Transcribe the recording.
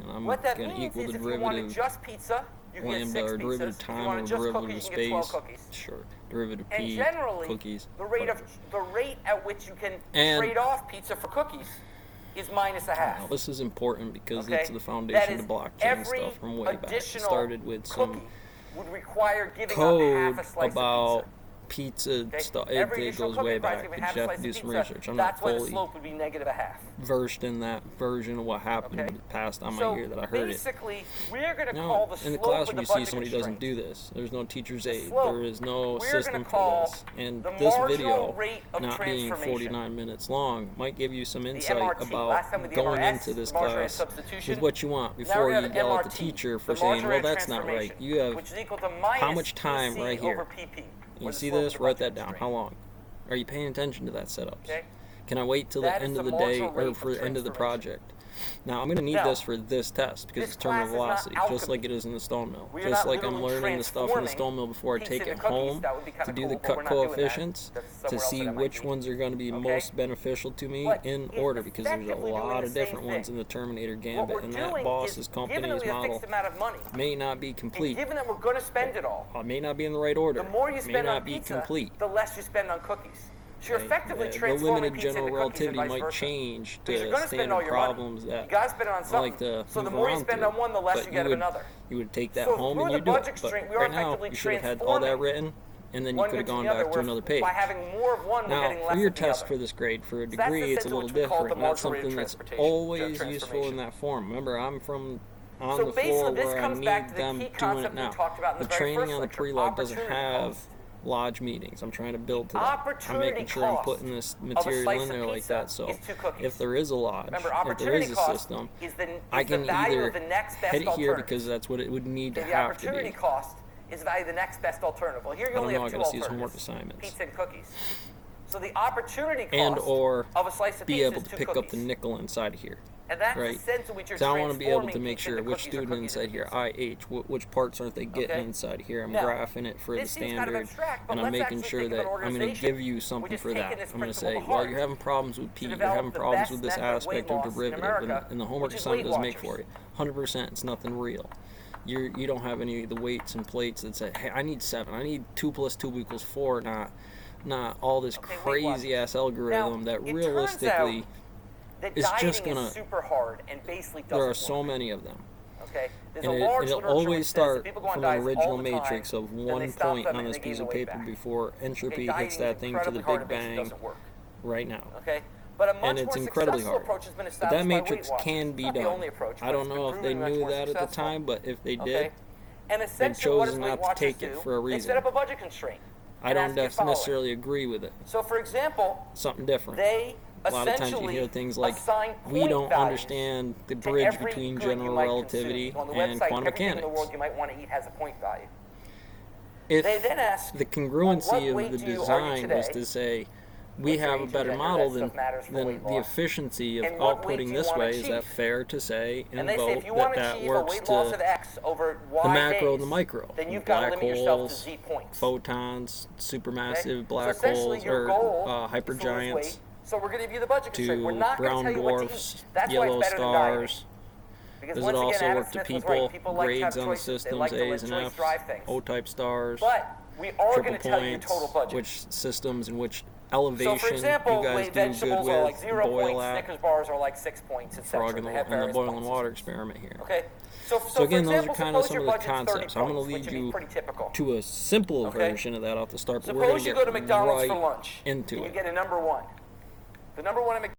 and I'm What that going to means equal is the if you wanted derivative just pizza, you can get lambda 6 or derivative pieces. If you time want or just derivative cookies, of you can get 12 space. cookies. Sure. Derivative And p, generally, cookies. the rate at which you can And trade off pizza for cookies is minus a half. Now, this is important because Okay? it's the foundation That to is blockchain stuff from way back. It additional started with some cookie would require giving code up half a slice about of pizza. pizza stuff. Every It additional goes cookie way price back. giving You half a have to slice do of some pizza, research. I'm not that's why the fully slope would be negative a half. versed in that version of what happened Okay? in the past time So I hear that I heard it. basically, we're going to No, call the in slope the of classroom the you see budget somebody doesn't constraint. do this. There's no teacher's The aid. slope, There is no we're system gonna for call this. And the this marginal video, rate of not being transformation. 49 minutes long, might give you some The insight MRT. Last time we about did going MRS, into this marginal rate of class substitution. with what you want Now before we you have yell at the MRT, teacher for the saying, marginal well, rate of that's not right. transformation, You have which is equal to minus how much time PC right here? over PP. You or the see slope of this? the Write budget that down. constraint. How long? Are you paying attention to that setups? Okay. Can I wait till the That is end of the the day marginal rate or of for the end of the transformation. project? Now, I'm going to need Now, this for this test because this it's terminal class is not velocity, just alchemy. like it is in the stone mill. We are Just not like I'm literally learning the stuff in the transforming stone mill before I pizza take into it cookies. home That would be kinda to do cool, the but we're cut not doing that. coefficients That's to somewhere else see at MIT. which ones are going to be Okay? most beneficial to me But in it's order because there's a effectively doing lot the of same different ones thing. in the Terminator What Gambit, we're and doing that boss's is, given company's that we have a model fixed amount of money, may not be and complete. given that we're going to spend it all, It may not be in the right order. the more you It may spend not on be pizza, complete. the less you spend on cookies. So you're Okay? effectively The transforming limited pizza general into cookies and relativity vice might versa. change Because you're to going to spend all standard your problems money. that You got to spend it on I something. like to So the move more you around spend to. on one, the less But you get of would, another. You would take that So home through and the you do it. budget But constraint, we are right now, effectively you should have had all that transforming written, and then you one could have into gone the other, back to where another page. by having more of one, we're Now, getting for less your of the test other. for this grade, for a So that's the degree, it's a sense in little which we call it different. the And that's marginal rate of something that's transportation, always useful transformation. in that form. Remember, I'm from on So the basically, floor this where I comes need back to the them key doing it concept we now. talked about in The the very training first on the lecture, pre-log doesn't opportunity have cost. lodge meetings. I'm trying to build to that. I'm Opportunity making sure I'm cost putting this of a material slice in of there like pizza that. So is 2 cookies. if there is a lodge, Remember, if there opportunity is a cost system, is the I can value either of the next best hit it here alternative. because that's what it would need to The have to opportunity be. cost is the value of the next best alternative. Well, here you I don't only know, have I 2 gotta see his alternatives. homework assignments. Pizza and cookies. So the opportunity cost And or of a slice of be pizza able is to 2 pick cookies. up the nickel inside here. And that's right? the sense in which you're So I want to be able to transforming make pizza sure into which cookies or student cookies inside into here, pizza. IH, which parts aren't they getting Okay. inside here. I'm Now, graphing it for the this seems kind of standard, abstract, but and I'm let's making actually sure think of that an I'm going to organization give you which something has for taken that. this I'm going to principle say, to well, heart you're having problems with P, to you're develop having the problems best with this method of aspect weight of loss in derivative, America, and the homework which is assignment Weight doesn't make Watchers. for you. 100%, it's nothing real. You don't have any of the weights and plates that say, hey, I need 7, I need 2 + 2 = 4, not all this Okay, Weight crazy ass algorithm Now, that it turns realistically out that is dieting just gonna. is super hard and basically doesn't There are work. so many of them. Okay, there's And a large it'll literature which always says that start people go on from an diets all original the time, matrix of then they 1 stop point them on and this they gain piece the of weight paper back. before Okay, entropy dieting hits is that thing to incredibly the hard Big and basically Bang doesn't work. right now. Okay, but a much And it's more incredibly successful hard. approach has been But established that by matrix Weight Watchers. can be Not the done. only approach, I but don't it's know been if they proven much knew more that at the successful. time, but if they Okay, did, and essentially what does chosen Weight not to Watchers take it do? for a They reason. set up a budget constraint. I and don't ask you to follow it. necessarily agree with it. So, for example, Something different. they A lot of times you essentially hear things like, assign we point don't values understand the to bridge every between good you general might relativity consume. On the and website, quantum everything in the mechanics. world you might want to eat has a point value. If They then ask, the what congruency weight of the do you argue design was today? to say, we What's your have a age, better gender, model that than, stuff matters for than weight the loss. efficiency of And what weight outputting do you this wanna way, is that achieve? fair to say and And they say vote if you that want to that achieve a works weight loss of to X over Y the macro days, and the micro? then you've got to Black limit yourself to holes, Z points. photons, supermassive Okay? black so essentially holes, your or goal is to lose hypergiants, weight. So we're going to give you the budget constraint. We're to not going to brown tell you what to dwarfs, eat. That's why yellow it's better than dieting. stars. Because Does once it also again, Adam work to Smith was people? right. People like to have Grades on the choices. They systems, like to A's let and choice F's, drive things. O-type stars, But we are going triple to tell you your points, total budget. which systems and which So, elevation for example, you guys do vegetables good are with, like 0 boil points, at, Snickers bars are like 6 points, etc. frog in They the, have and the various boiling point water systems. experiment here. Okay. So So again, for those example, are kind of suppose some your of the budget's 30 concepts. I'm going points, to which lead would be you pretty typical. to a simple Okay. version of that off the start, but we're going Suppose to you get go to McDonald's right for lunch into and you it. get a number 1. The number 1 at McDonald's